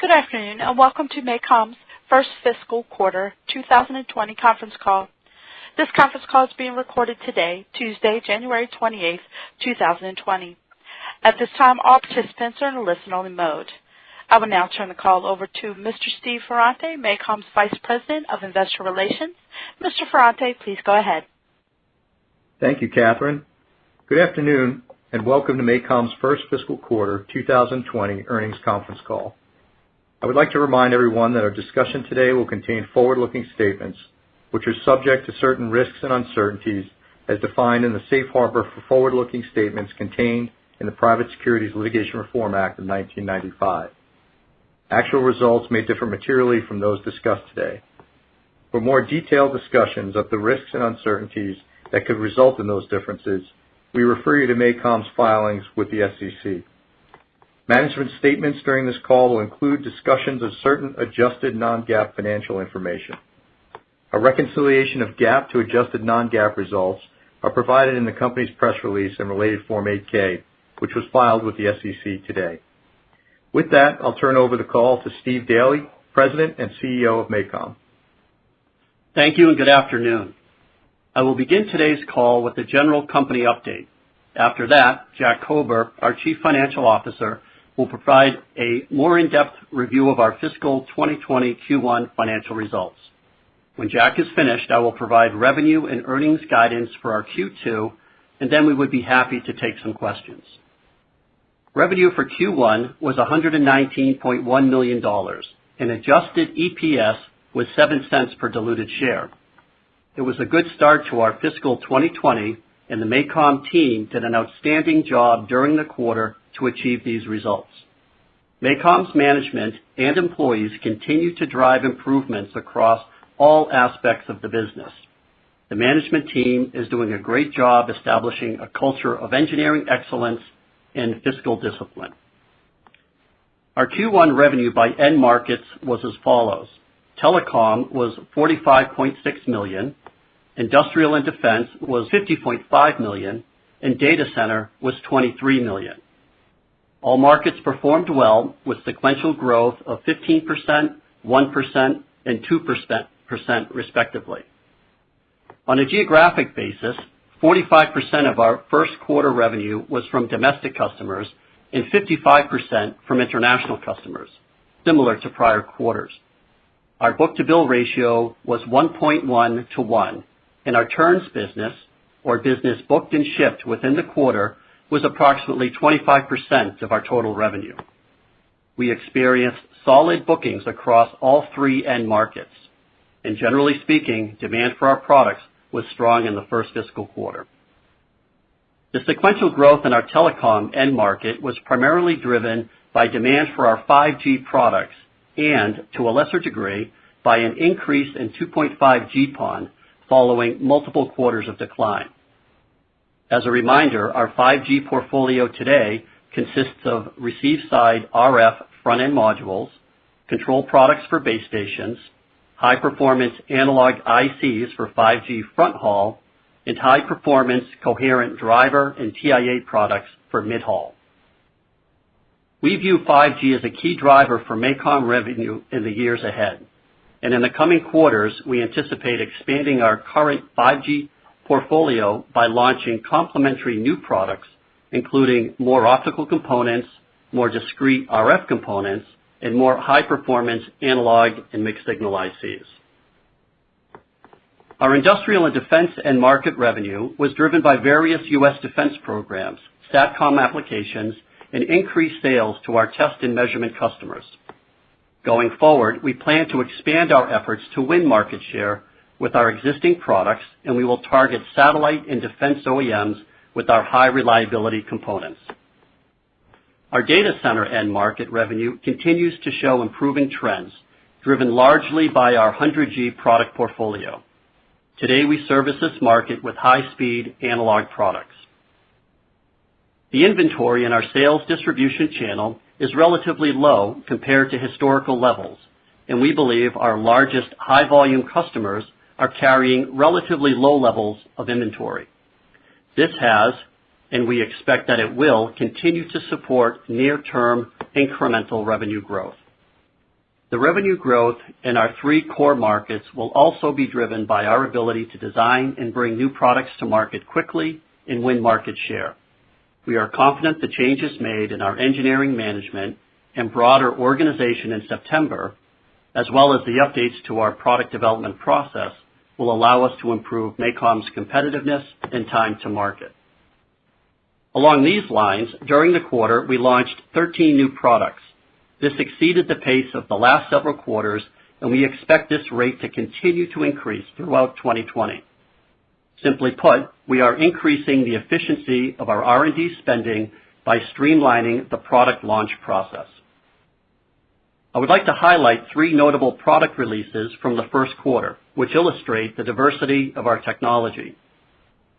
Good afternoon, and welcome to MACOM's first fiscal quarter 2020 conference call. This conference call is being recorded today, Tuesday, January 28th, 2020. At this time, all participants are in a listen-only mode. I will now turn the call over to Mr. Steve Ferrante, MACOM's Vice President of Investor Relations. Mr. Ferrante, please go ahead. Thank you, Catherine. Good afternoon, and welcome to MACOM's first fiscal quarter 2020 earnings conference call. I would like to remind everyone that our discussion today will contain forward-looking statements, which are subject to certain risks and uncertainties as defined in the Safe Harbor for forward-looking statements contained in the Private Securities Litigation Reform Act of 1995. Actual results may differ materially from those discussed today. For more detailed discussions of the risks and uncertainties that could result in those differences, we refer you to MACOM's filings with the SEC. Management statements during this call will include discussions of certain adjusted non-GAAP financial information. A reconciliation of GAAP to adjusted non-GAAP results are provided in the company's press release and related Form 8-K, which was filed with the SEC today. With that, I'll turn over the call to Steve Daly, President and CEO of MACOM. Thank you and good afternoon. I will begin today's call with a general company update. After that, Jack Kober, our Chief Financial Officer, will provide a more in-depth review of our fiscal 2020 Q1 financial results. When Jack is finished, I will provide revenue and earnings guidance for our Q2, and then we would be happy to take some questions. Revenue for Q1 was $119.1 million, and adjusted EPS was 7 cents per diluted share. It was a good start to our fiscal 2020, and the MACOM team did an outstanding job during the quarter to achieve these results. MACOM's management and employees continue to drive improvements across all aspects of the business. The management team is doing a great job establishing a culture of engineering excellence and fiscal discipline. Our Q1 revenue by end markets was as follows. Telecom was $45.6 million, industrial and defense was $50.5 million, and data center was $23 million. All markets performed well with sequential growth of 15%, 1%, and 2% respectively. On a geographic basis, 45% of our first quarter revenue was from domestic customers and 55% from international customers, similar to prior quarters. Our book-to-bill ratio was 1.1 to 1, and our turns business, or business booked and shipped within the quarter, was approximately 25% of our total revenue. We experienced solid bookings across all three end markets, and generally speaking, demand for our products was strong in the first fiscal quarter. The sequential growth in our telecom end market was primarily driven by demand for our 5G products and, to a lesser degree, by an increase in 2.5 GPON following multiple quarters of decline. As a reminder, our 5G portfolio today consists of receive-side RF front-end modules, control products for base stations, high-performance analog ICs for 5G front haul, and high-performance coherent driver and TIA products for mid-haul. We view 5G as a key driver for MACOM revenue in the years ahead, and in the coming quarters, we anticipate expanding our current 5G portfolio by launching complementary new products, including more optical components, more discrete RF components, and more high-performance analog and mixed-signal ICs. Our industrial and defense end market revenue was driven by various U.S. defense programs, SATCOM applications, and increased sales to our test and measurement customers. Going forward, we plan to expand our efforts to win market share with our existing products, and we will target satellite and defense OEMs with our high reliability components. Our data center end market revenue continues to show improving trends, driven largely by our 100G product portfolio. Today we service this market with high-speed analog products. The inventory in our sales distribution channel is relatively low compared to historical levels, and we believe our largest high-volume customers are carrying relatively low levels of inventory. This has, and we expect that it will, continue to support near-term incremental revenue growth. The revenue growth in our three core markets will also be driven by our ability to design and bring new products to market quickly and win market share. We are confident the changes made in our engineering management and broader organization in September, as well as the updates to our product development process, will allow us to improve MACOM's competitiveness and time to market. Along these lines, during the quarter, we launched 13 new products. This exceeded the pace of the last several quarters, and we expect this rate to continue to increase throughout 2020. Simply put, we are increasing the efficiency of our R&D spending by streamlining the product launch process. I would like to highlight three notable product releases from the first quarter, which illustrate the diversity of our technology.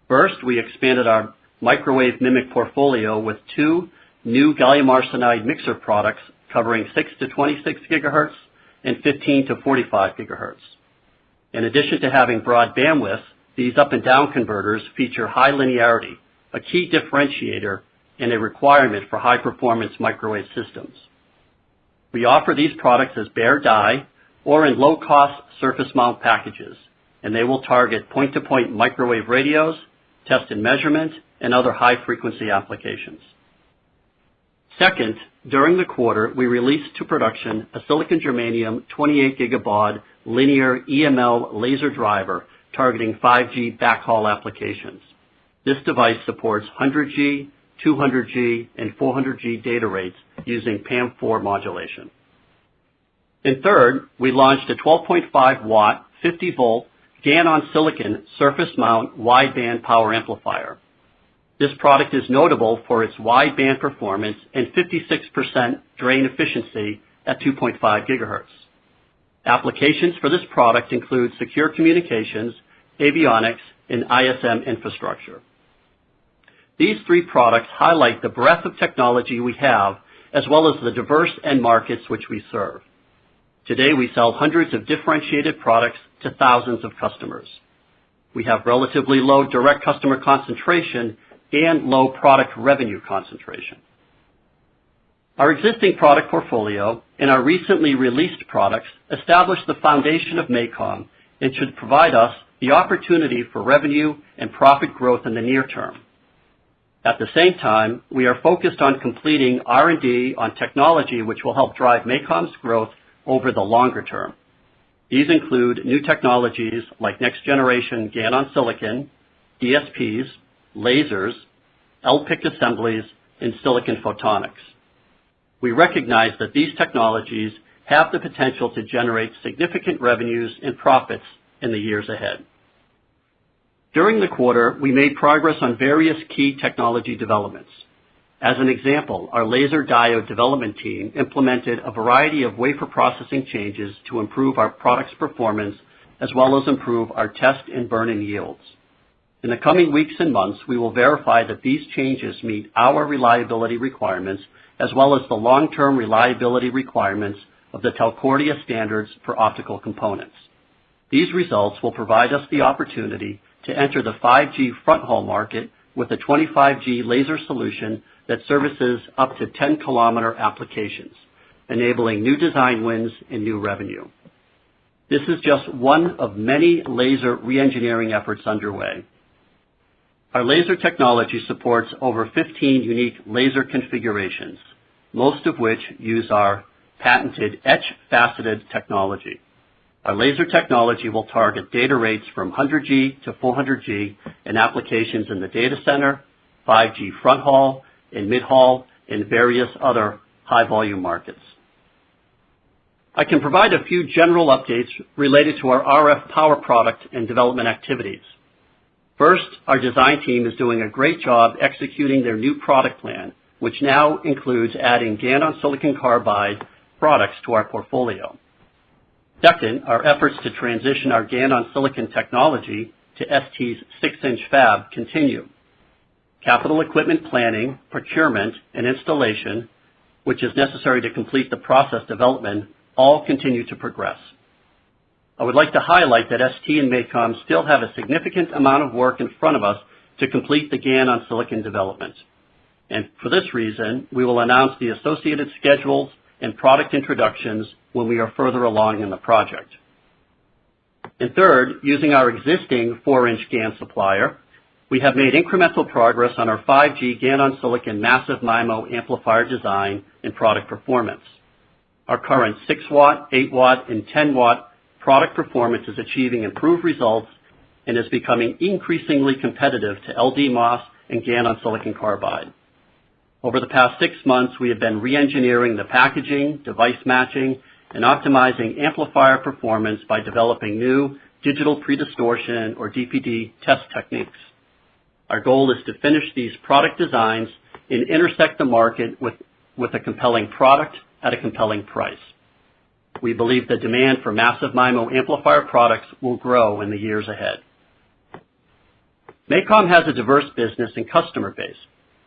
First, we expanded our microwave MMIC portfolio with two new gallium arsenide mixer products covering 6 to 26 gigahertz and 15 to 45 gigahertz. In addition to having broad bandwidth, these up and down converters feature high linearity, a key differentiator and a requirement for high-performance microwave systems. We offer these products as bare die or in low-cost surface mount packages, and they will target point-to-point microwave radios, test and measurement, and other high-frequency applications. Second, during the quarter, we released to production a silicon germanium 28 gigabaud linear EML laser driver targeting 5G backhaul applications. This device supports 100G, 200G, and 400G data rates using PAM4 modulation. And third, we launched a 12.5 watt, 50 volt GaN on silicon surface mount wideband power amplifier. This product is notable for its wideband performance and 56% drain efficiency at 2.5 gigahertz. Applications for this product include secure communications, avionics, and ISM infrastructure. These three products highlight the breadth of technology we have, as well as the diverse end markets which we serve. Today, we sell hundreds of differentiated products to thousands of customers. We have relatively low direct customer concentration and low product revenue concentration. Our existing product portfolio and our recently released products establish the foundation of MACOM and should provide us the opportunity for revenue and profit growth in the near term. At the same time, we are focused on completing R&D on technology which will help drive MACOM's growth over the longer term. These include new technologies like next-generation GaN on silicon, DSPs, lasers, LPIC assemblies, and silicon photonics. We recognize that these technologies have the potential to generate significant revenues and profits in the years ahead. During the quarter, we made progress on various key technology developments. As an example, our laser diode development team implemented a variety of wafer processing changes to improve our product's performance as well as improve our test and burn-in yields. In the coming weeks and months, we will verify that these changes meet our reliability requirements as well as the long-term reliability requirements of the Telcordia standards for optical components. These results will provide us the opportunity to enter the 5G front-haul market with a 25G laser solution that services up to 10-kilometer applications, enabling new design wins and new revenue. This is just one of many laser re-engineering efforts underway. Our laser technology supports over 15 unique laser configurations, most of which use our patented etch-faceted technology. Our laser technology will target data rates from 100G to 400G in applications in the data center, 5G front haul, and mid-haul, and various other high-volume markets. I can provide a few general updates related to our RF power product and development activities. First, our design team is doing a great job executing their new product plan, which now includes adding GaN on silicon carbide products to our portfolio. Second, our efforts to transition our GaN on silicon technology to ST's 6-inch fab continue. Capital equipment planning, procurement, and installation, which is necessary to complete the process development, all continue to progress. I would like to highlight that ST and MACOM still have a significant amount of work in front of us to complete the GaN on silicon development. And for this reason, we will announce the associated schedules and product introductions when we are further along in the project. And third, using our existing 4-inch GaN supplier, we have made incremental progress on our 5G GaN on silicon massive MIMO amplifier design and product performance. Our current 6-watt, 8-watt, and 10-watt product performance is achieving improved results and is becoming increasingly competitive to LDMOS and GaN on silicon carbide. Over the past 6 months, we have been re-engineering the packaging, device matching, and optimizing amplifier performance by developing new digital predistortion or DPD test techniques. Our goal is to finish these product designs and intersect the market with a compelling product at a compelling price. We believe the demand for massive MIMO amplifier products will grow in the years ahead. MACOM has a diverse business and customer base.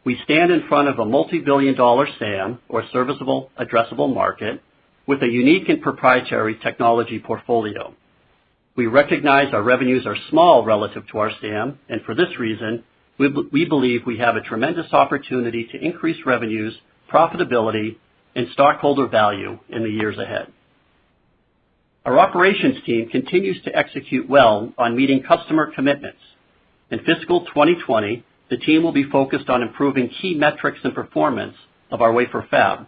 We stand in front of a multi-billion-dollar SAM, or serviceable addressable market, with a unique and proprietary technology portfolio. We recognize our revenues are small relative to our SAM, and for this reason, we believe we have a tremendous opportunity to increase revenues, profitability, and stockholder value in the years ahead. Our operations team continues to execute well on meeting customer commitments. In fiscal 2020, the team will be focused on improving key metrics and performance of our wafer fab,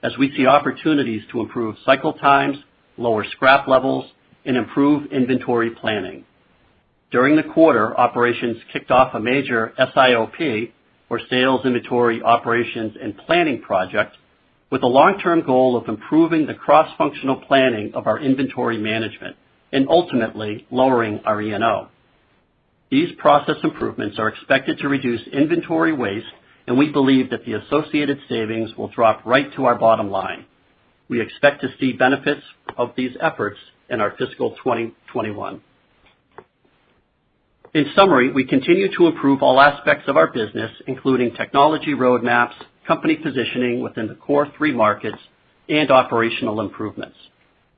as we see opportunities to improve cycle times, lower scrap levels, and improve inventory planning. During the quarter, operations kicked off a major SIOP, or Sales, Inventory, Operations, and Planning project, with a long-term goal of improving the cross-functional planning of our inventory management and ultimately lowering our E&O. These process improvements are expected to reduce inventory waste, and we believe that the associated savings will drop right to our bottom line. We expect to see benefits of these efforts in our fiscal 2021. In summary, we continue to improve all aspects of our business, including technology roadmaps, company positioning within the core 3 markets, and operational improvements.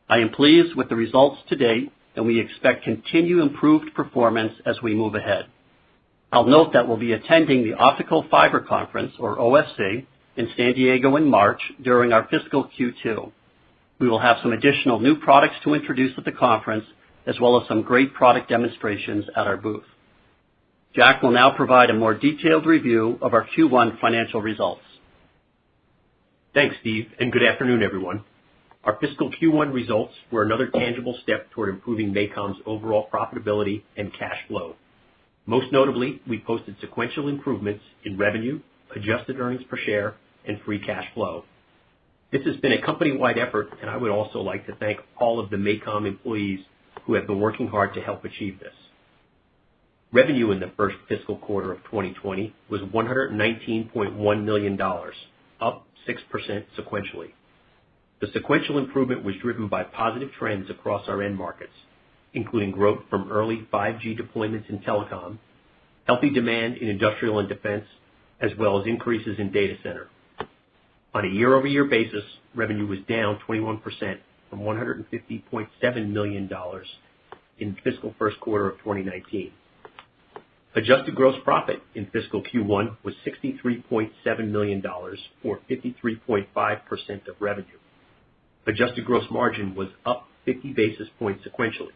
I am pleased with the results to date, and we expect continued improved performance as we move ahead. I'll note that we'll be attending the Optical Fiber Conference, or OFC, in San Diego in March during our fiscal Q2. We will have some additional new products to introduce at the conference, as well as some great product demonstrations at our booth. Jack will now provide a more detailed review of our Q1 financial results. Thanks, Steve, and good afternoon, everyone. Our fiscal Q1 results were another tangible step toward improving MACOM's overall profitability and cash flow. Most notably, we posted sequential improvements in revenue, adjusted earnings per share, and free cash flow. This has been a company-wide effort, and I would also like to thank all of the MACOM employees who have been working hard to help achieve this. Revenue in the first fiscal quarter of 2020 was $119.1 million, up 6% sequentially. The sequential improvement was driven by positive trends across our end markets, including growth from early 5G deployments in telecom, healthy demand in industrial and defense, as well as increases in data center. On a year-over-year basis, revenue was down 21% from $150.7 million in fiscal first quarter of 2019. Adjusted gross profit in fiscal Q1 was $63.7 million, or 53.5% of revenue. Adjusted gross margin was up 50 basis points sequentially.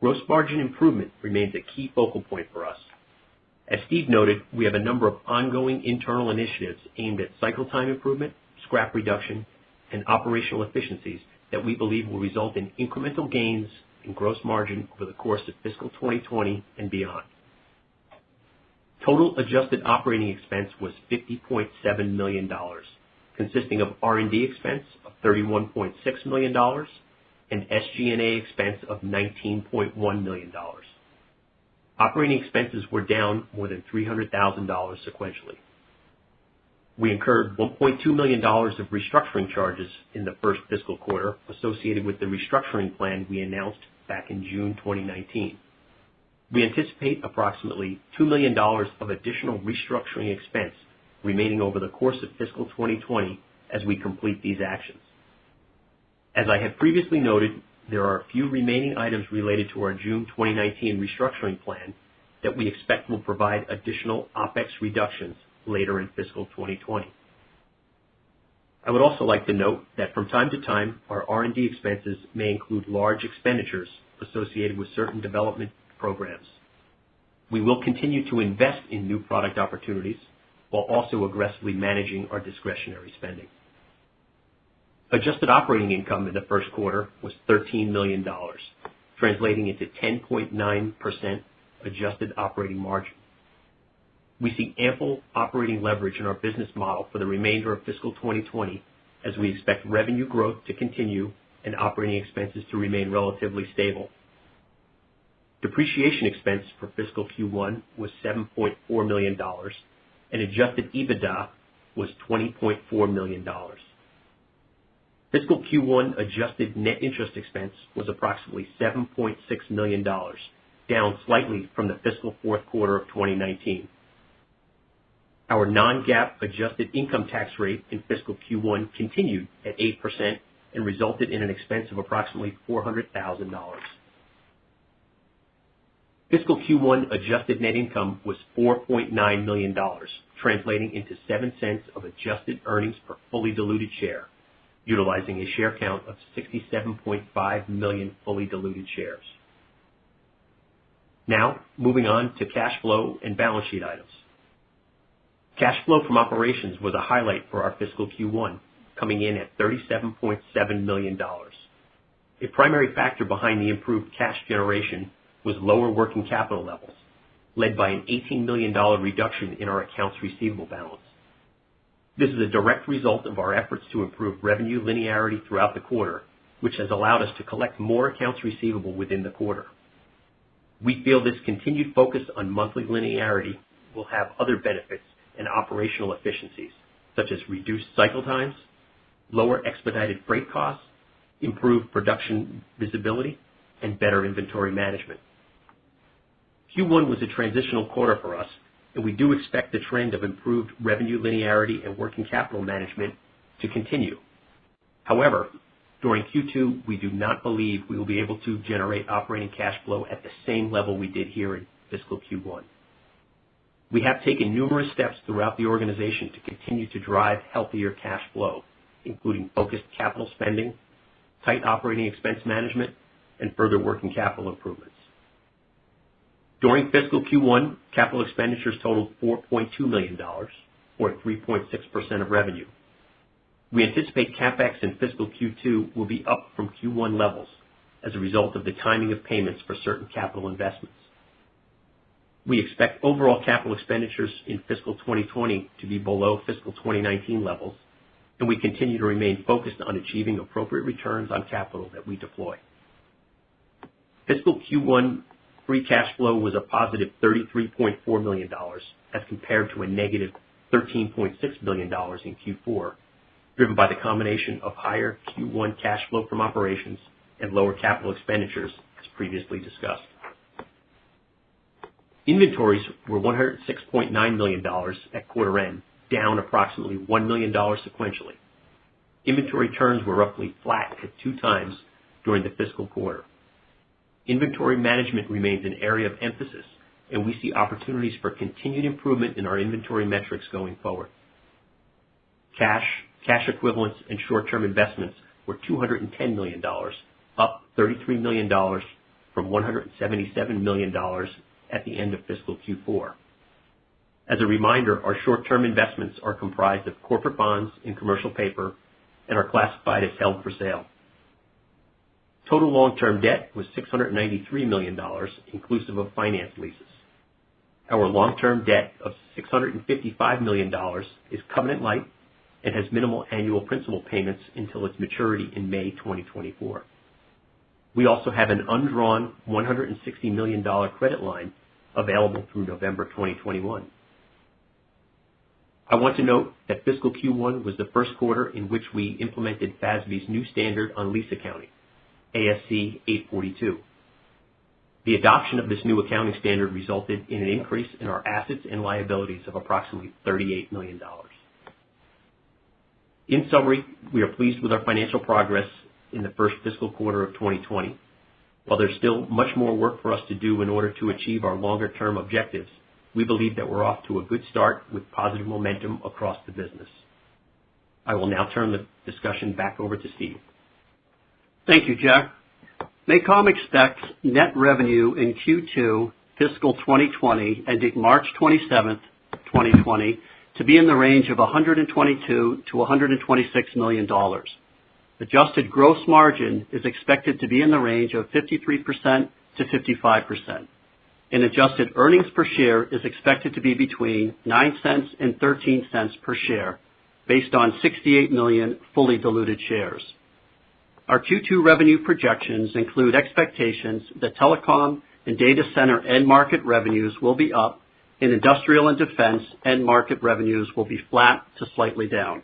Gross margin improvement remains a key focal point for us. As Steve noted, we have a number of ongoing internal initiatives aimed at cycle time improvement, scrap reduction, and operational efficiencies that we believe will result in incremental gains in gross margin over the course of fiscal 2020 and beyond. Total adjusted operating expense was $50.7 million, consisting of R&D expense of $31.6 million and SG&A expense of $19.1 million. Operating expenses were down more than $300,000 sequentially. We incurred $1.2 million of restructuring charges in the first fiscal quarter associated with the restructuring plan we announced back in June 2019. We anticipate approximately $2 million of additional restructuring expense remaining over the course of fiscal 2020 as we complete these actions. As I have previously noted, there are a few remaining items related to our June 2019 restructuring plan that we expect will provide additional OPEX reductions later in fiscal 2020. I would also like to note that from time to time, our R&D expenses may include large expenditures associated with certain development programs. We will continue to invest in new product opportunities while also aggressively managing our discretionary spending. Adjusted operating income in the first quarter was $13 million, translating into 10.9% adjusted operating margin. We see ample operating leverage in our business model for the remainder of fiscal 2020 as we expect revenue growth to continue and operating expenses to remain relatively stable. Depreciation expense for fiscal Q1 was $7.4 million, and adjusted EBITDA was $20.4 million. Fiscal Q1 adjusted net interest expense was approximately $7.6 million, down slightly from the fiscal fourth quarter of 2019. Our non-GAAP adjusted income tax rate in fiscal Q1 continued at 8% and resulted in an expense of approximately $400,000. Fiscal Q1 adjusted net income was $4.9 million, translating into 7 cents of adjusted earnings per fully diluted share, utilizing a share count of 67.5 million fully diluted shares. Now, moving on to cash flow and balance sheet items. Cash flow from operations was a highlight for our fiscal Q1, coming in at $37.7 million. A primary factor behind the improved cash generation was lower working capital levels, led by an $18 million reduction in our accounts receivable balance. This is a direct result of our efforts to improve revenue linearity throughout the quarter, which has allowed us to collect more accounts receivable within the quarter. We feel this continued focus on monthly linearity will have other benefits and operational efficiencies, such as reduced cycle times, lower expedited freight costs, improved production visibility, and better inventory management. Q1 was a transitional quarter for us, and we do expect the trend of improved revenue linearity and working capital management to continue. However, during Q2, we do not believe we will be able to generate operating cash flow at the same level we did here in fiscal Q1. We have taken numerous steps throughout the organization to continue to drive healthier cash flow, including focused capital spending, tight operating expense management, and further working capital improvements. During fiscal Q1, capital expenditures totaled $4.2 million, or 3.6% of revenue. We anticipate CapEx in fiscal Q2 will be up from Q1 levels as a result of the timing of payments for certain capital investments. We expect overall capital expenditures in fiscal 2020 to be below fiscal 2019 levels, and we continue to remain focused on achieving appropriate returns on capital that we deploy. Fiscal Q1 free cash flow was a positive $33.4 million as compared to a negative $13.6 million in Q4, driven by the combination of higher Q1 cash flow from operations and lower capital expenditures, as previously discussed. Inventories were $106.9 million at quarter end, down approximately $1 million sequentially. Inventory turns were roughly flat at 2 times during the fiscal quarter. Inventory management remains an area of emphasis, and we see opportunities for continued improvement in our inventory metrics going forward. Cash equivalents, and short-term investments were $210 million, up $33 million from $177 million at the end of fiscal Q4. As a reminder, our short-term investments are comprised of corporate bonds and commercial paper and are classified as held for sale. Total long-term debt was $693 million, inclusive of finance leases. Our long-term debt of $655 million is covenant light and has minimal annual principal payments until its maturity in May 2024. We also have an undrawn $160 million credit line available through November 2021. I want to note that fiscal Q1 was the first quarter in which we implemented FASB's new standard on lease accounting, ASC 842. The adoption of this new accounting standard resulted in an increase in our assets and liabilities of approximately $38 million. In summary, we are pleased with our financial progress in the first fiscal quarter of 2020. While there's still much more work for us to do in order to achieve our longer-term objectives, we believe that we're off to a good start with positive momentum across the business. I will now turn the discussion back over to Steve. Thank you, Jack. MACOM expects net revenue in Q2 fiscal 2020 ending March 27th, 2020 to be in the range of $122 to $126 million. Adjusted gross margin is expected to be in the range of 53% to 55%. And adjusted earnings per share is expected to be between 9 cents and 13 cents per share, based on 68 million fully diluted shares. Our Q2 revenue projections include expectations that telecom and data center end market revenues will be up, and industrial and defense end market revenues will be flat to slightly down.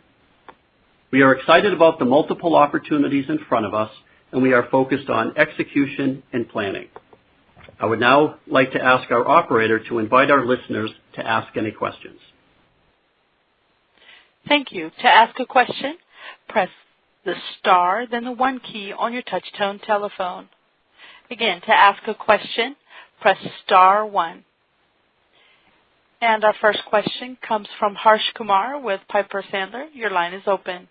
We are excited about the multiple opportunities in front of us, and we are focused on execution and planning. I would now like to ask our operator to invite our listeners to ask any questions. Thank you. To ask a question, press the star, then the 1 key on your touch-tone telephone. Again, to ask a question, press star 1. And our first question comes from Harsh Kumar with Piper Sandler. Your line is open.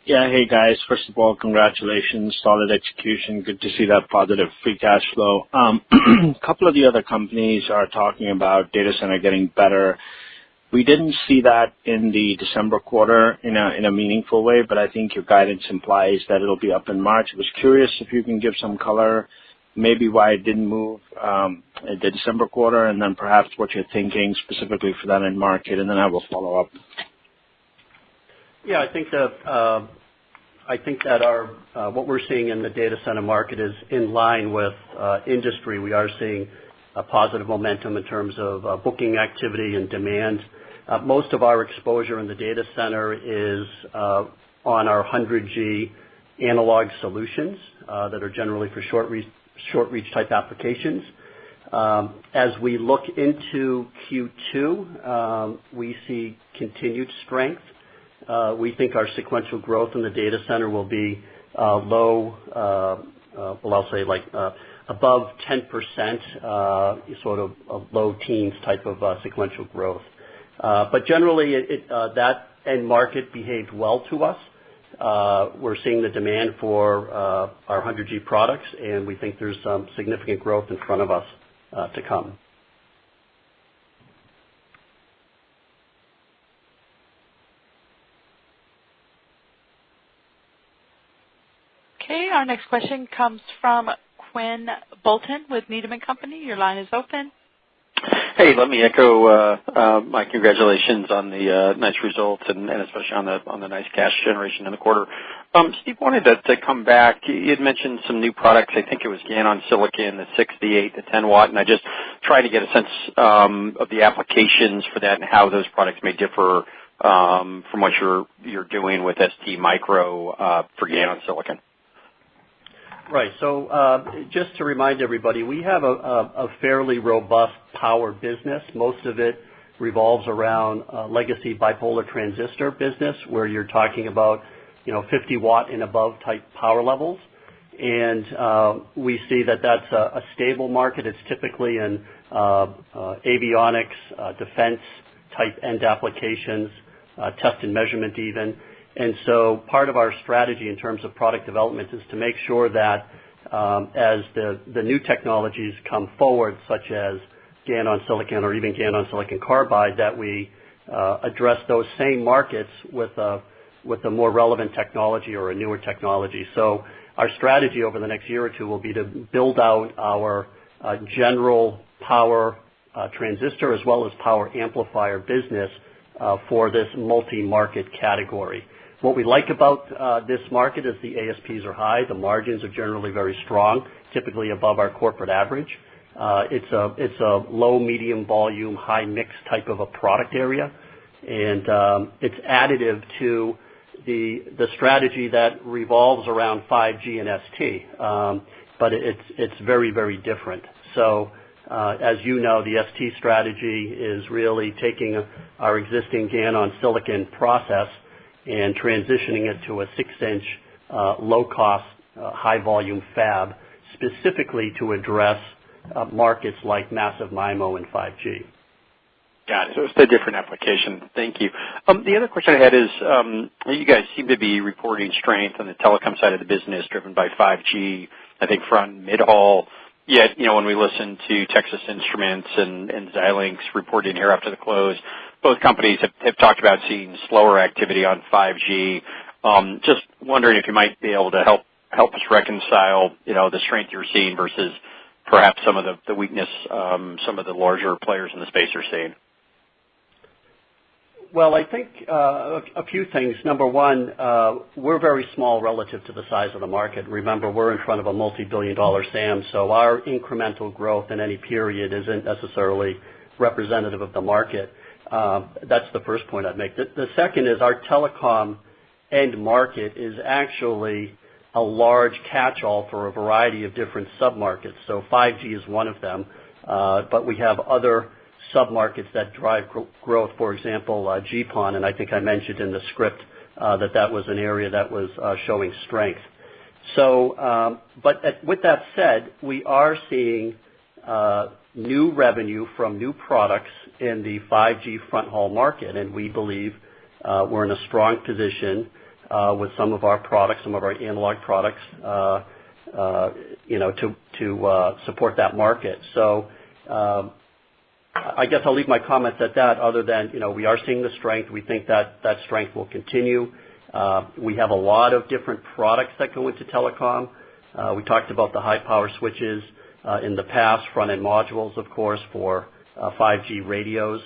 Yeah, hey guys. First of all, congratulations, solid execution. Good to see that positive free cash flow. A couple of the other companies are talking about data center getting better. We didn't see that in the December quarter in a meaningful way, but I think your guidance implies that it'll be up in March. I was curious if you can give some color, maybe why it didn't move in the December quarter, and then perhaps what you're thinking specifically for that end market, and then I will follow up. Yeah, I think that our what we're seeing in the data center market is in line with industry. We are seeing a positive momentum in terms of booking activity and demand. Most of our exposure in the data center is on our 100G analog solutions that are generally for short reach type applications. As we look into Q2, we see continued strength. We think our sequential growth in the data center will be low, I'll say like above 10%, sort of low teens type of sequential growth. But generally, that end market behaved well to us. We're seeing the demand for our 100G products, and we think there's some significant growth in front of us to come. Okay, our next question comes from Quinn Bolton with Needham & Company. Your line is open. Hey, let me echo my congratulations on the nice results and especially on the nice cash generation in the quarter. Steve, wanted to come back. You had mentioned some new products. I think it was GaN on silicon, the 6, the 8, the 10 watt, and I just tried to get a sense of the applications for that and how those products may differ from what you're doing with ST Micro for GaN on silicon. Right. So just to remind everybody, we have a fairly robust power business. Most of it revolves around legacy bipolar transistor business, where you're talking about 50 watt and above type power levels. And we see that that's a stable market. It's typically in avionics, defense type end applications, test and measurement even. And so part of our strategy in terms of product development is to make sure that as the new technologies come forward, such as GaN on silicon or even GaN on silicon carbide, that we address those same markets with a more relevant technology or a newer technology. So our strategy over the next year or two will be to build out our general power transistor as well as power amplifier business for this multi-market category. What we like about this market is the ASPs are high. The margins are generally very strong, typically above our corporate average. It's a low, medium volume, high mix type of a product area, and it's additive to the strategy that revolves around 5G and ST, but it's very, very different. So as you know, the ST strategy is really taking our existing GaN on silicon process and transitioning it to a 6-inch low-cost, high-volume fab, specifically to address markets like massive MIMO and 5G. Got it. So it's a different application. Thank you. The other question I had is, you guys seem to be reporting strength on the telecom side of the business driven by 5G, I think front mid-haul. Yet, when we listen to Texas Instruments and Xilinx reporting here after the close, both companies have talked about seeing slower activity on 5G. Just wondering if you might be able to help us reconcile, the strength you're seeing versus perhaps some of the weakness some of the larger players in the space are seeing. Well, I think a few things. Number one, we're very small relative to the size of the market. Remember, we're in front of a multi-billion-dollar SAM, so our incremental growth in any period isn't necessarily representative of the market. That's the first point I'd make. The second is our telecom end market is actually a large catch-all for a variety of different sub-markets. So 5G is one of them, but we have other sub-markets that drive growth, for example, GPON, and I think I mentioned in the script that was an area that was showing strength. So, with that said, we are seeing new revenue from new products in the 5G front haul market, and we believe we're in a strong position with some of our products, some of our analog products, to support that market. So, I guess I'll leave my comments at that, other than, we are seeing the strength. We think that strength will continue. We have a lot of different products that go into telecom. We talked about the high power switches in the past, front-end modules, of course, for 5G radios,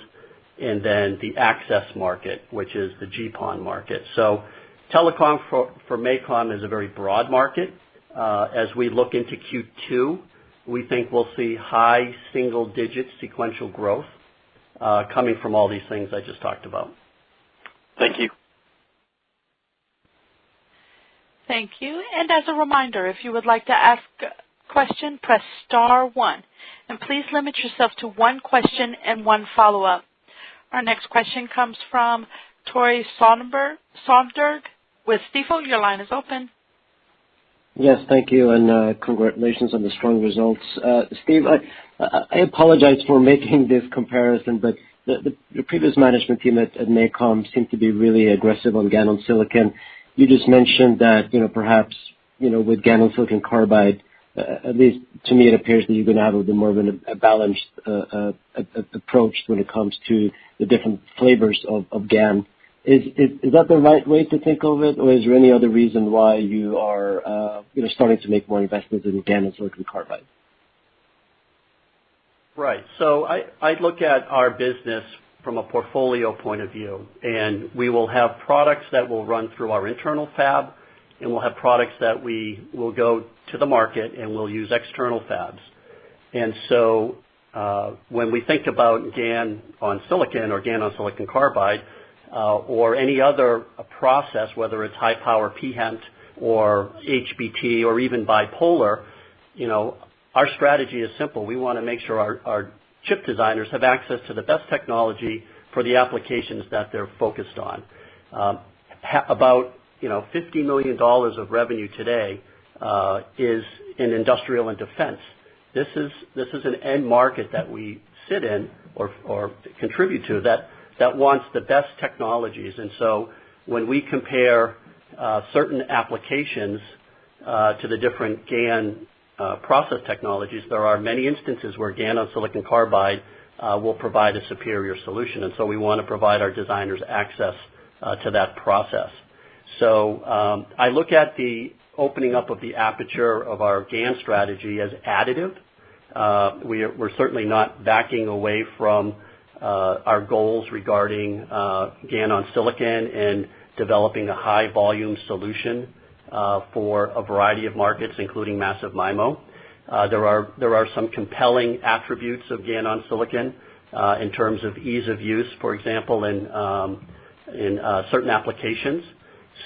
and then the access market, which is the GPON market. So telecom for MACOM is a very broad market. As we look into Q2, we think we'll see high single-digit sequential growth coming from all these things I just talked about. Thank you. Thank you. And as a reminder, if you would like to ask a question, press star 1. And please limit yourself to one question and one follow-up. Our next question comes from Tore Svanberg with Stifel. Your line is open. Yes, thank you, and congratulations on the strong results. Steve, I apologize for making this comparison, but the previous management team at MACOM seemed to be really aggressive on GaN on silicon. You just mentioned that, perhaps, with GaN on silicon carbide, at least to me it appears that you're going to have a bit more of a balanced approach when it comes to the different flavors of GaN. Is that the right way to think of it, or is there any other reason why you are starting to make more investments in GaN and silicon carbide? Right. So I look at our business from a portfolio point of view, and we will have products that will run through our internal fab, and we'll have products that we will go to the market and we'll use external fabs. And so when we think about GaN on silicon or GaN on silicon carbide, or any other process, whether it's high power pHEMT or HBT or even bipolar, our strategy is simple. We want to make sure our chip designers have access to the best technology for the applications that they're focused on. About $50 million of revenue today is in industrial and defense. This is an end market that we sit in or contribute to that wants the best technologies. And so when we compare certain applications to the different GaN process technologies, there are many instances where GaN on silicon carbide will provide a superior solution. And so we want to provide our designers access to that process. So I look at the opening up of the aperture of our GaN strategy as additive. We're certainly not backing away from our goals regarding GaN on silicon and developing a high volume solution for a variety of markets, including massive MIMO. There are some compelling attributes of GaN on silicon in terms of ease of use, for example, in certain applications.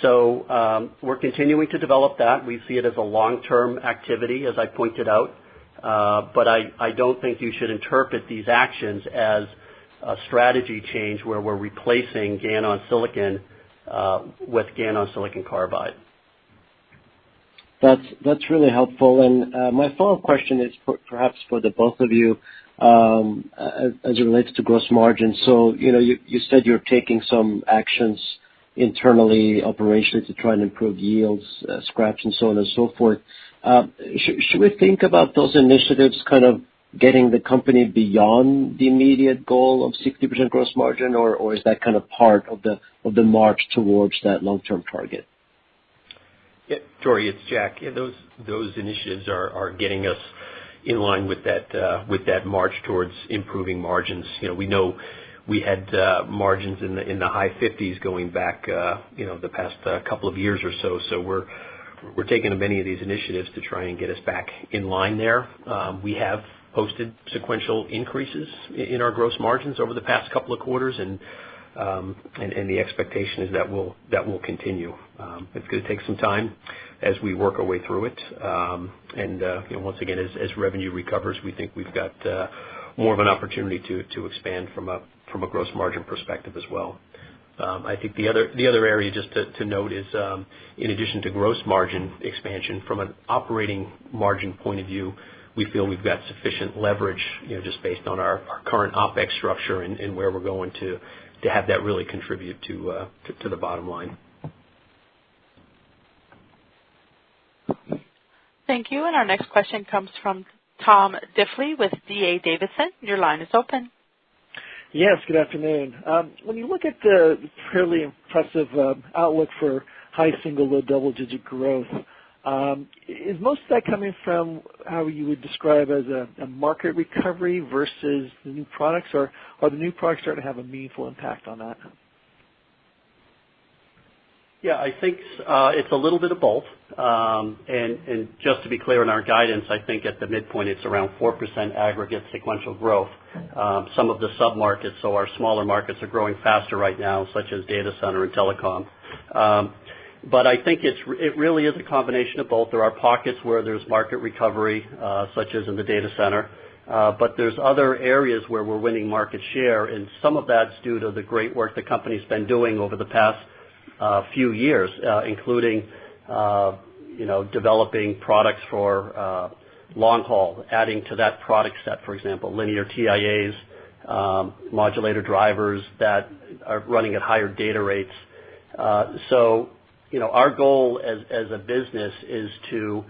So we're continuing to develop that. We see it as a long-term activity, as I pointed out, but I don't think you should interpret these actions as a strategy change where we're replacing GaN on silicon with GaN on silicon carbide. That's really helpful. And my follow-up question is perhaps for the both of you as it relates to gross margin. So, you said you're taking some actions internally, operationally, to try and improve yields, scraps, and so on and so forth. Should we think about those initiatives kind of getting the company beyond the immediate goal of 60% gross margin, or is that kind of part of the march towards that long-term target? Yeah, Tori, it's Jack. Yeah, those initiatives are getting us in line with that march towards improving margins. We know we had margins in the high 50s going back the past couple of years or so. So we're taking many of these initiatives to try and get us back in line there. We have posted sequential increases in our gross margins over the past couple of quarters, and the expectation is that will continue. It's going to take some time as we work our way through it. Once again, as revenue recovers, we think we've got more of an opportunity to expand from a gross margin perspective as well. I think the other area just to note is, in addition to gross margin expansion, from an operating margin point of view, we feel we've got sufficient leverage, just based on our current OpEx structure and where we're going to have that really contribute to the bottom line. Thank you. And our next question comes from Tom Diffley with D.A. Davidson. Your line is open. Yes, good afternoon. When you look at the fairly impressive outlook for high single, low double-digit growth, is most of that coming from how you would describe as a market recovery versus the new products, or are the new products starting to have a meaningful impact on that? Yeah, I think it's a little bit of both. And just to be clear in our guidance, I think at the midpoint it's around 4% aggregate sequential growth. Some of the sub-markets, so our smaller markets, are growing faster right now, such as data center and telecom. But I think it really is a combination of both. There are pockets where there's market recovery, such as in the data center. But there's other areas where we're winning market share, and some of that's due to the great work the company's been doing over the past few years, including developing products for long haul, adding to that product set, for example, linear TIAs, modulator drivers that are running at higher data rates. So our goal as a business is to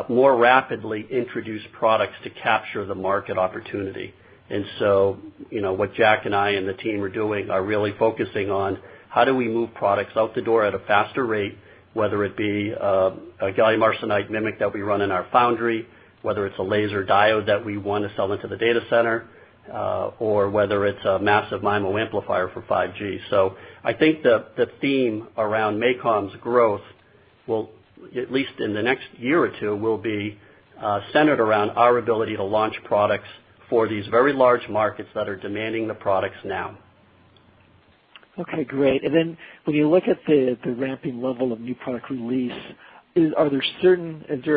more rapidly introduce products to capture the market opportunity. And so, what Jack and I and the team are doing are really focusing on how do we move products out the door at a faster rate, whether it be a gallium arsenide MMIC that we run in our foundry, whether it's a laser diode that we want to sell into the data center, or whether it's a massive MIMO amplifier for 5G. So I think the theme around MACOM's growth will, at least in the next year or two, will be centered around our ability to launch products for these very large markets that are demanding the products now. Okay, great. And then when you look at the ramping level of new product release, is there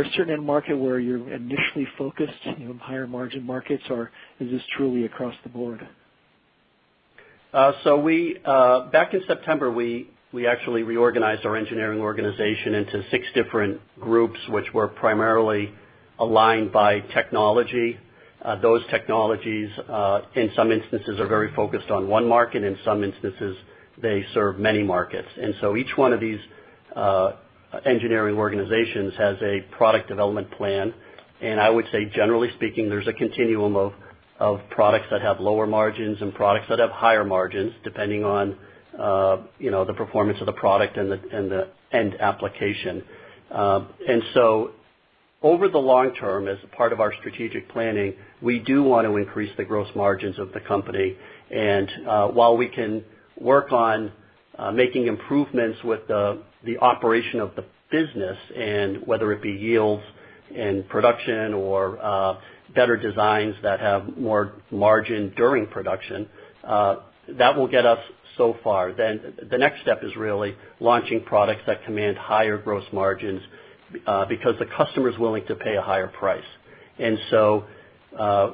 a certain end market where you're initially focused, higher margin markets, or is this truly across the board? So we back in September we actually reorganized our engineering organization into 6 different groups, which were primarily aligned by technology. Those technologies, in some instances, are very focused on one market. In some instances, they serve many markets. And so each one of these engineering organizations has a product development plan. And I would say, generally speaking, there's a continuum of products that have lower margins and products that have higher margins, depending on the performance of the product and the end application. And so over the long term, as part of our strategic planning, we do want to increase the gross margins of the company. And while we can work on making improvements with the operation of the business, and whether it be yields in production or better designs that have more margin during production, that will get us so far. Then the next step is really launching products that command higher gross margins, because the customer is willing to pay a higher price. And so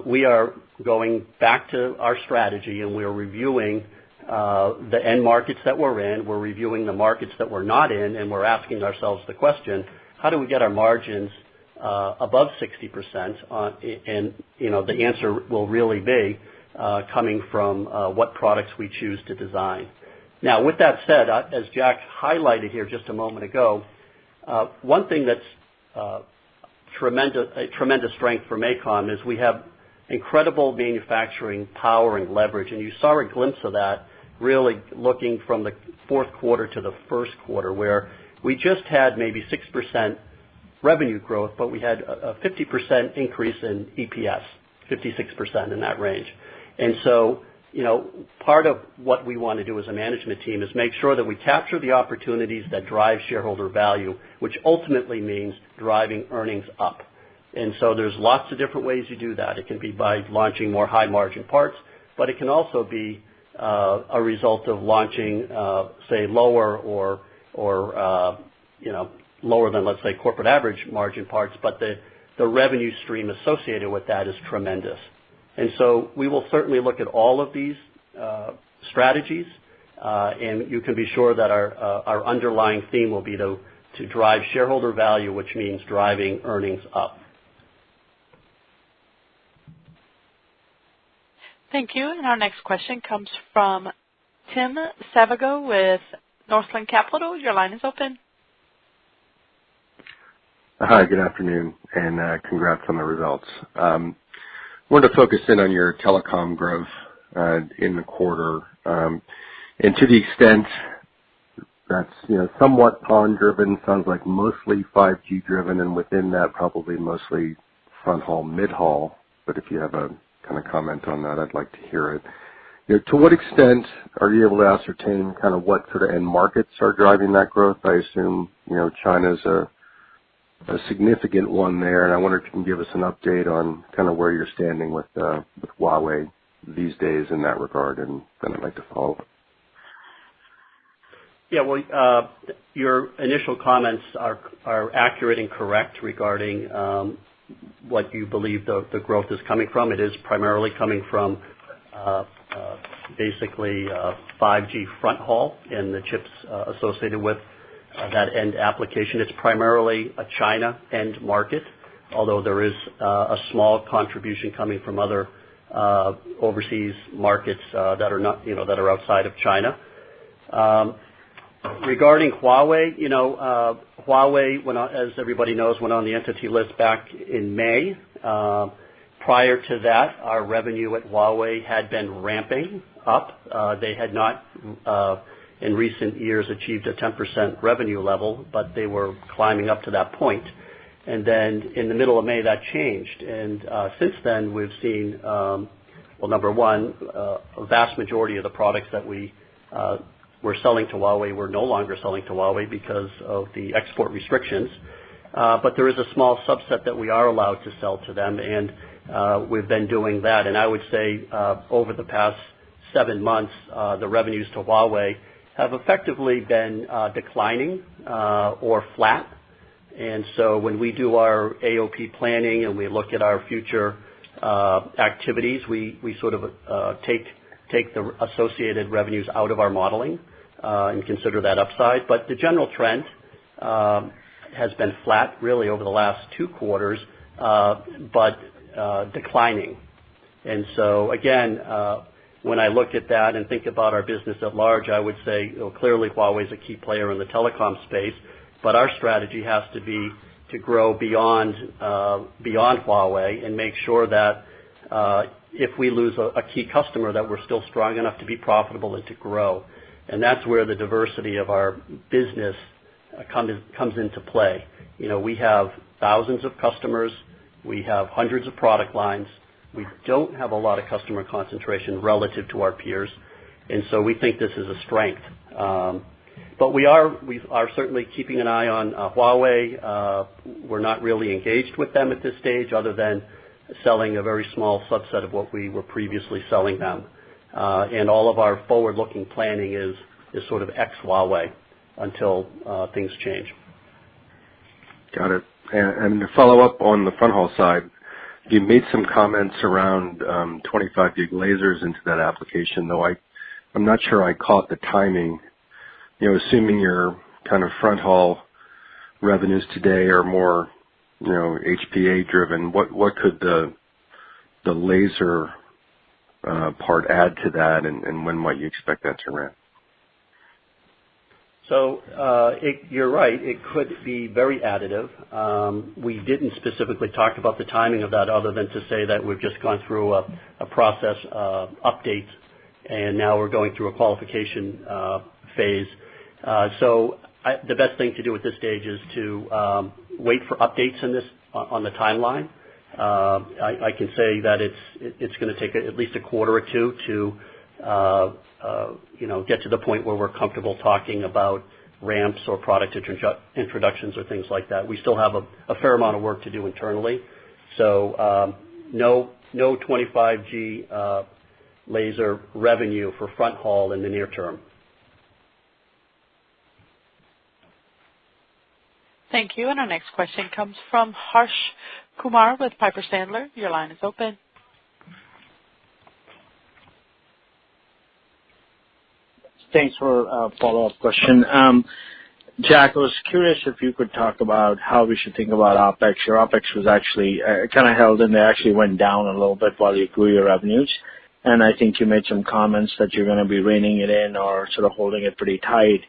we are going back to our strategy, and we're reviewing the end markets that we're in. We're reviewing the markets that we're not in, and we're asking ourselves the question, how do we get our margins above 60%? And the answer will really be coming from what products we choose to design. Now, with that said, as Jack highlighted here just a moment ago, one thing that's a tremendous strength for MACOM is we have incredible manufacturing power and leverage, and you saw a glimpse of that really looking from the fourth quarter to the first quarter, where we just had maybe 6% revenue growth, but we had a 50% increase in EPS, 56% in that range. And so, part of what we want to do as a management team is make sure that we capture the opportunities that drive shareholder value, which ultimately means driving earnings up. And so there's lots of different ways you do that. It can be by launching more high-margin parts, but it can also be a result of launching, say, lower or lower than, let's say, corporate average margin parts, but the revenue stream associated with that is tremendous. And so we will certainly look at all of these strategies, and you can be sure that our underlying theme will be to drive shareholder value, which means driving earnings up. Thank you. And our next question comes from Tim Savago with Northland Capital. Your line is open. Hi, good afternoon, and congrats on the results. Wanted to focus in on your telecom growth in the quarter, and to the extent that's somewhat PON-driven, sounds like mostly 5G-driven, and within that probably mostly front-haul, mid-haul. But if you have a kind of comment on that, I'd like to hear it. To what extent are you able to ascertain kind of what sort of end markets are driving that growth? I assume China's a significant one there, and I wonder if you can give us an update on kind of where you're standing with Huawei these days in that regard, and then I'd like to follow up. Yeah, well, your initial comments are accurate and correct regarding what you believe the growth is coming from. It is primarily coming from basically 5G front haul and the chips associated with that end application. It's primarily a China end market, although there is a small contribution coming from other overseas markets that are not, that are outside of China. Regarding Huawei, Huawei, as everybody knows, went on the entity list back in May. Prior to that, our revenue at Huawei had been ramping up. They had not in recent years achieved a 10% revenue level, but they were climbing up to that point. And then in the middle of May, that changed. And since then, we've seen, number one, a vast majority of the products that we were selling to Huawei we're no longer selling to Huawei because of the export restrictions. But there is a small subset that we are allowed to sell to them, and we've been doing that. And I would say over the past 7 months, the revenues to Huawei have effectively been declining or flat. And so when we do our AOP planning and we look at our future activities, we sort of take the associated revenues out of our modeling and consider that upside. But the general trend has been flat really over the last 2 quarters, but declining. And so again, when I look at that and think about our business at large, I would say clearly Huawei is a key player in the telecom space, but our strategy has to be to grow beyond Huawei and make sure that if we lose a key customer, that we're still strong enough to be profitable and to grow. And that's where the diversity of our business comes into play. We have thousands of customers. We have hundreds of product lines. We don't have a lot of customer concentration relative to our peers, and so we think this is a strength. But we are certainly keeping an eye on Huawei. We're not really engaged with them at this stage other than selling a very small subset of what we were previously selling them. And all of our forward-looking planning is sort of ex-Huawei until things change. Got it. And to follow up on the front haul side, you made some comments around 25 gig lasers into that application, though I'm not sure I caught the timing. Assuming your kind of front haul revenues today are more, HPA driven, what could the laser part add to that, and when might you expect that to ramp? So you're right. It could be very additive. We didn't specifically talk about the timing of that other than to say that we've just gone through a process update, and now we're going through a qualification phase. So the best thing to do at this stage is to wait for updates in this on the timeline. I can say that it's going to take at least a quarter or two to get to the point where we're comfortable talking about ramps or product introductions or things like that. We still have a fair amount of work to do internally. So no 25G laser revenue for front haul in the near term. Thank you. And our next question comes from Harsh Kumar with Piper Sandler. Your line is open. Thanks for a follow-up question. Jack, I was curious if you could talk about how we should think about OpEx. Your OpEx was actually kind of held in there, actually went down a little bit while you grew your revenues. And I think you made some comments that you're going to be reining it in or sort of holding it pretty tight.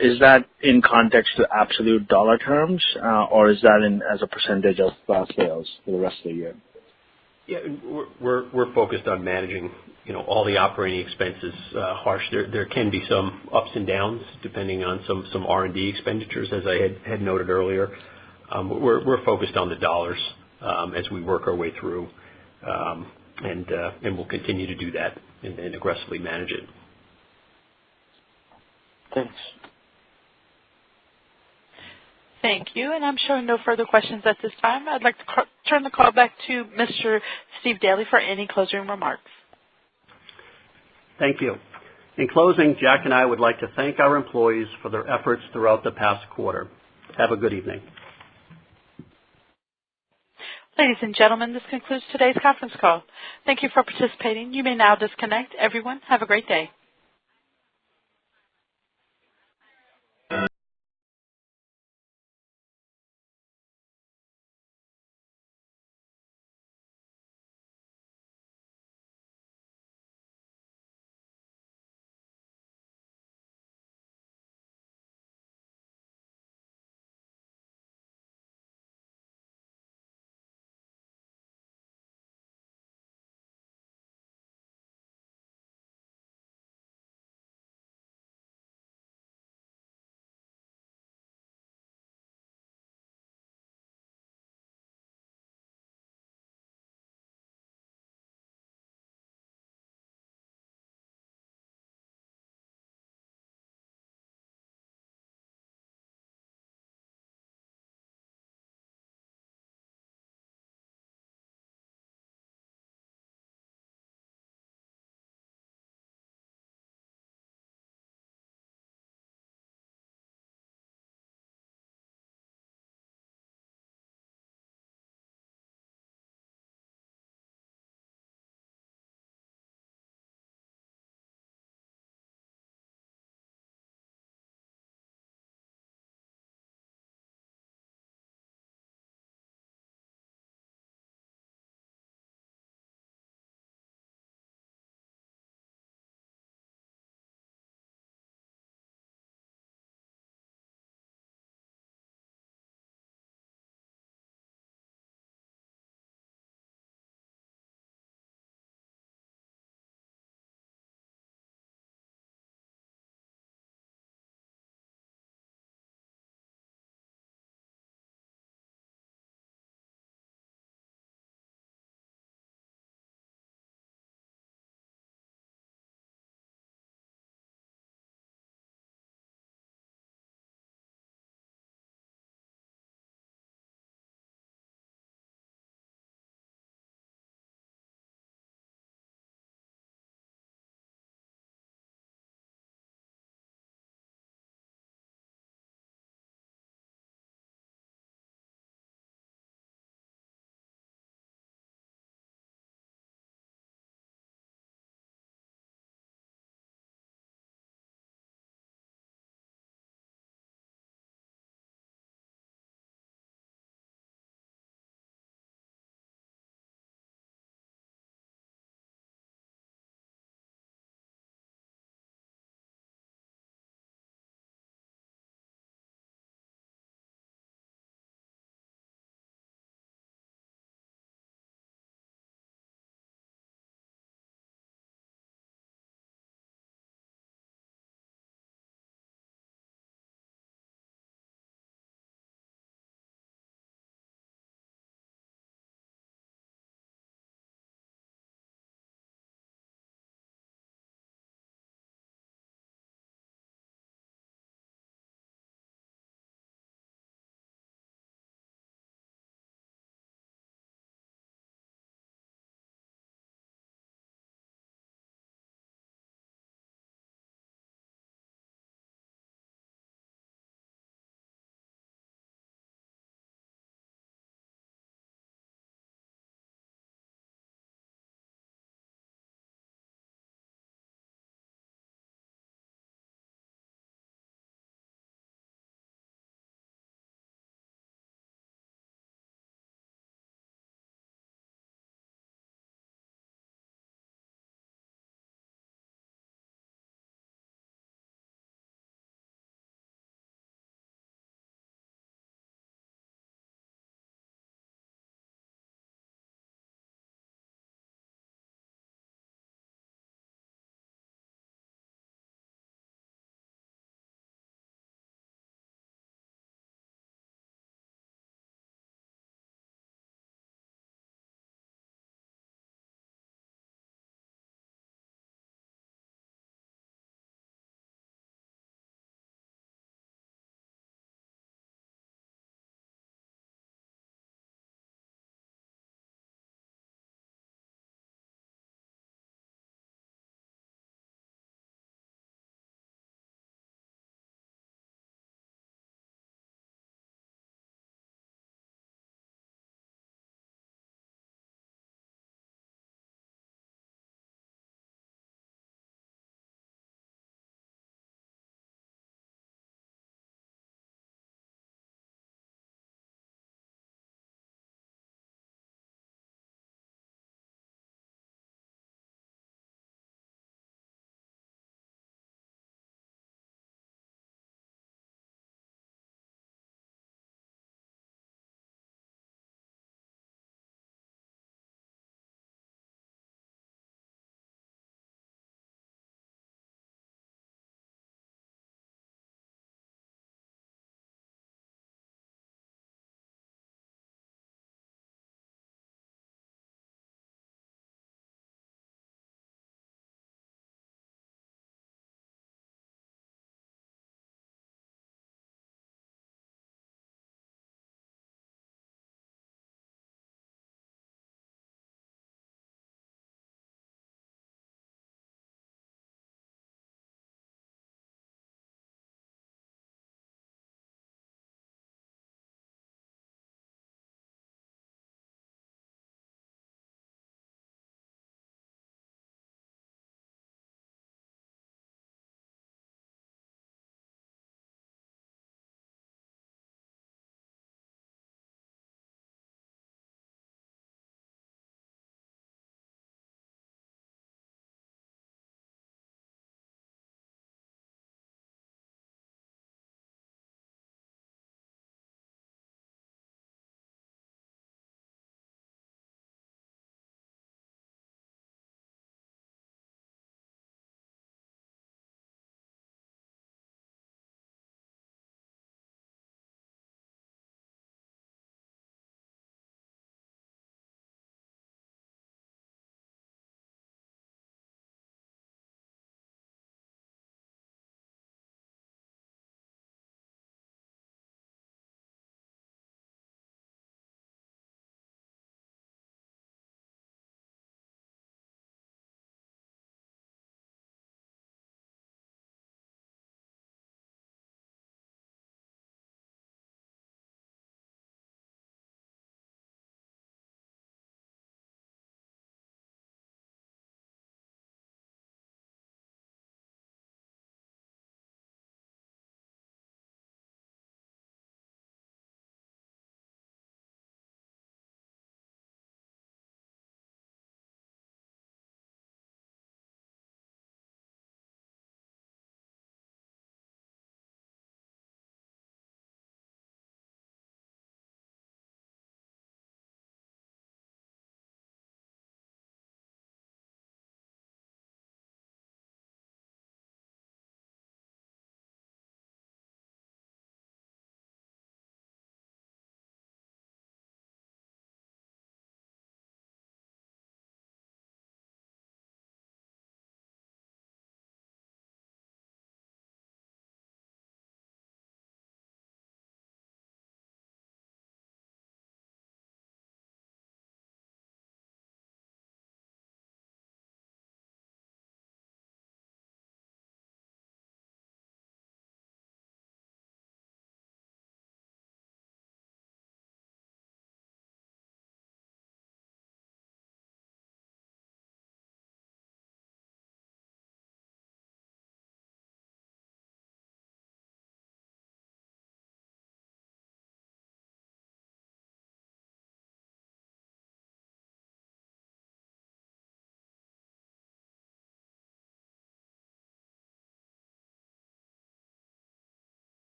Is that in context to absolute dollar terms, or is that as a percentage of sales for the rest of the year? Yeah, we're focused on managing, all the operating expenses. Harsh, there can be some ups and downs depending on some R&D expenditures, as I had noted earlier. We're focused on the dollars as we work our way through, and we'll continue to do that and aggressively manage it. Thanks. Thank you. And I'm showing no further questions at this time. I'd like to turn the call back to Mr. Steve Daly for any closing remarks. Thank you. In closing, Jack and I would like to thank our employees for their efforts throughout the past quarter. Have a good evening. Ladies and gentlemen, this concludes today's conference call. Thank you for participating. You may now disconnect. Everyone, have a great day.